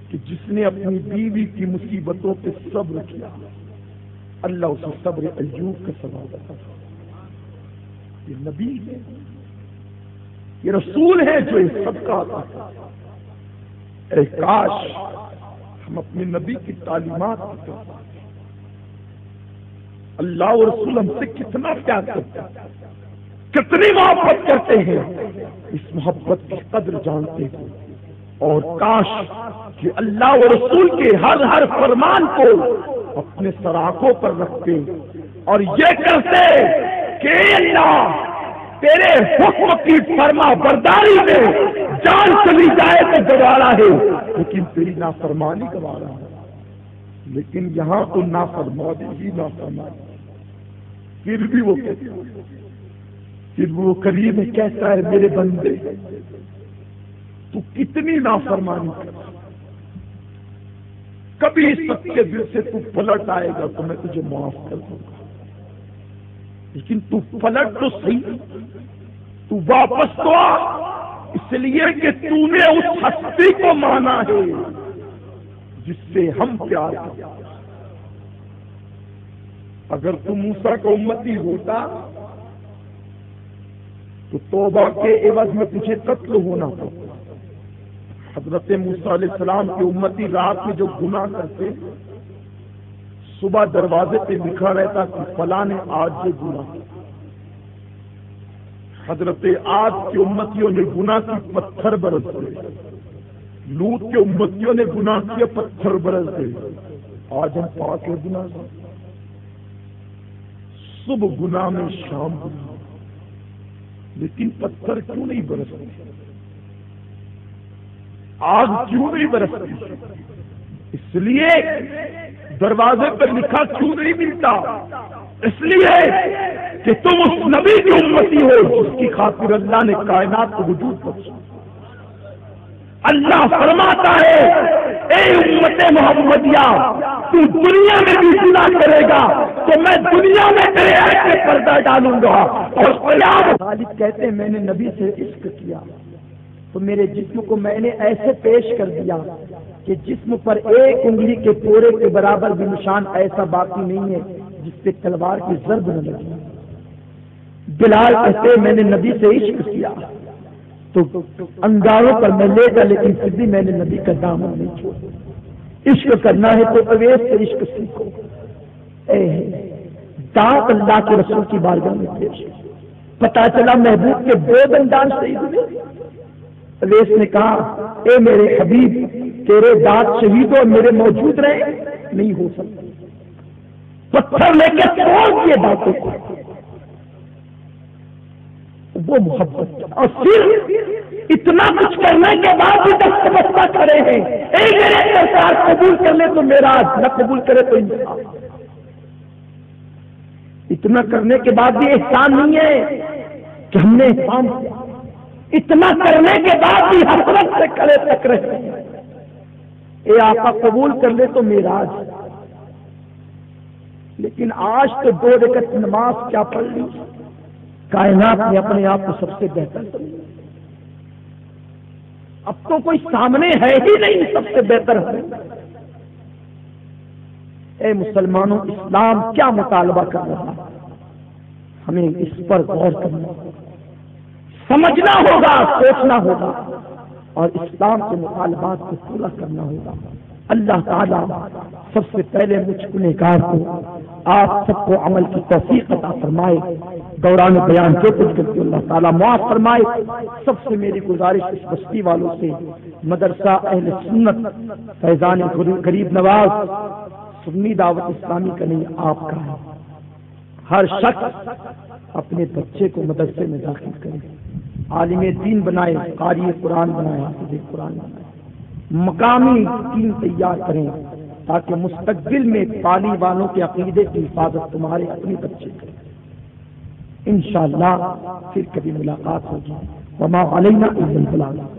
کہ جس نے اپنی بیوی کی مصیبتوں پہ صبر کیا اللہ اسے صبر ایوب کا ثواب عطا فرمائے۔ یہ نبی ہے، یہ رسول ہے جو یہ سب کا عطا کرتا ہے۔ اے کاش ہم اپنے نبی کی تعلیمات کی طرف آتے۔ اللہ اور رسول ہم سے کتنا پیار کرتے ہیں، کتنی محبت کرتے ہیں، اس محبت کی قدر جانتے ہیں، اور کاش کہ اللہ اور رسول کے ہر فرمان کو اپنے سراخوں پر رکھتے اور یہ کرتے کہ اللہ تیرے حکم کی فرما برداری میں جان چلی جائے تو گوارا ہے، لیکن تیری نافرمانی گوارا ہے۔ لیکن یہاں تو نافرمانی ہی نافرمانی، پھر بھی وہ کہتے ہیں، پھر وہ کریم کہتا ہے میرے بندے تو کتنی نافرمانی کر، کبھی سچے دل سے تو پلٹ آئے گا تو میں تجھے معاف کر دوں گا، لیکن تو پلٹ تو صحیح، تو واپس تو آ، اس لیے کہ تو نے اس ہستی کو مانا ہے جس سے ہم پیار کرتے ہیں۔ اگر تو موسیٰ کا امتی ہوتا تو توبہ کے عوض میں تجھے قتل ہونا تھا۔ حضرت موسیٰ علیہ السلام کی امتی رات میں جو گناہ کرتے صبح دروازے پہ لکھا رہتا کہ فلاں نے آج یہ گناہ کیا۔ حضرت عاد کی امتیوں نے گناہ کی پتھر برسے، لوط کے امتیوں نے گناہ کیا پتھر برسے، آج ہم پاک ہے گناہ سے، صبح گناہ میں شام گناہ، لیکن پتھر کیوں نہیں برستے، آگ کیوں نہیں برستی؟ اس لیے دروازے پر لکھا کیوں نہیں ملتا؟ اس لیے کہ تم اس نبی کی امتی ہو جس کی خاطر اللہ نے کائنات کو وجود بخشا۔ اللہ فرماتا ہے اے امت محمدیہ تو دنیا میں بھی گناہ کرے گا تو میں دنیا میں تیرے ایسے پردہ ڈالوں گا۔ اور خالد کہتے ہیں میں نے نبی سے عشق کیا تو میرے جسم کو میں نے ایسے پیش کر دیا کہ جسم پر ایک انگلی کے پورے کے برابر بھی نشان ایسا باقی نہیں ہے جس پہ تلوار کی ضرب نہ لگی۔ بلال کہتے میں نے نبی سے عشق کیا تو انگاروں پر میں لے گا لیکن پھر بھی میں نے نبی کا دامن نہیں چھوڑا۔ عشق کرنا ہے تو اویس سے عشق سیکھو۔ دانت اللہ کے رسول کی بارگاہ میں پیش، پتا چلا محبوب کے دو دندان شہید ہوئے۔ اویس نے کہا اے میرے حبیب تیرے دانت شہید ہو میرے موجود رہے، نہیں ہو سکتا۔ پتھر لے کے توڑ دیے دانتوں کو، وہ محبت۔ اور پھر اتنا کچھ کرنے کے بعد بھی دست بستہ کھڑے ہیں، اے میرے سرکار قبول کر لے تو معراج، نہ قبول کرے تو انصاف۔ اتنا کرنے کے بعد بھی احسان نہیں ہے کہ ہم نے احسان کیا، اتنا کرنے کے بعد بھی حسرت سے کھڑے تک رہے ہیں، اے آقا قبول کر لے تو معراج۔ لیکن آج تو 2 رکعت نماز کیا پڑھ لی، کائنات نے اپنے آپ کو سب سے بہتر سمجھا۔ اب تو کوئی سامنے ہے ہی نہیں سب سے بہتر ہے۔ اے مسلمانوں اسلام کیا مطالبہ کر رہا ہے، ہمیں اس پر غور کرنا ہوگا، سمجھنا ہوگا، سوچنا ہوگا، اور اسلام کے مطالبات کو پورا کرنا ہوگا۔ اللہ تعالیٰ سب سے پہلے مجھ گنہگار کو آپ سب کو عمل کی توفیق عطا فرمائے۔ دوران بیان جو کچھ کرتے اللہ تعالیٰ معاف فرمائے۔ سب سے میری گزارش اس بستی والوں سے، مدرسہ اہل سنت فیضان غریب نواز سنی دعوت اسلامی کا نہیں آپ کا ہے، ہر شخص اپنے بچے کو مدرسے میں داخل کرے، عالم دین بنائے، قاری قرآن بنائے، حافظ قرآن بنائے، مقامی ٹیم تیار کریں تاکہ مستقبل میں پالی والوں کے عقیدے کی حفاظت تمہارے اپنے بچے کریں۔ انشاءاللہ پھر کبھی ملاقات ہوگی۔ وما علینا الا البلاغ۔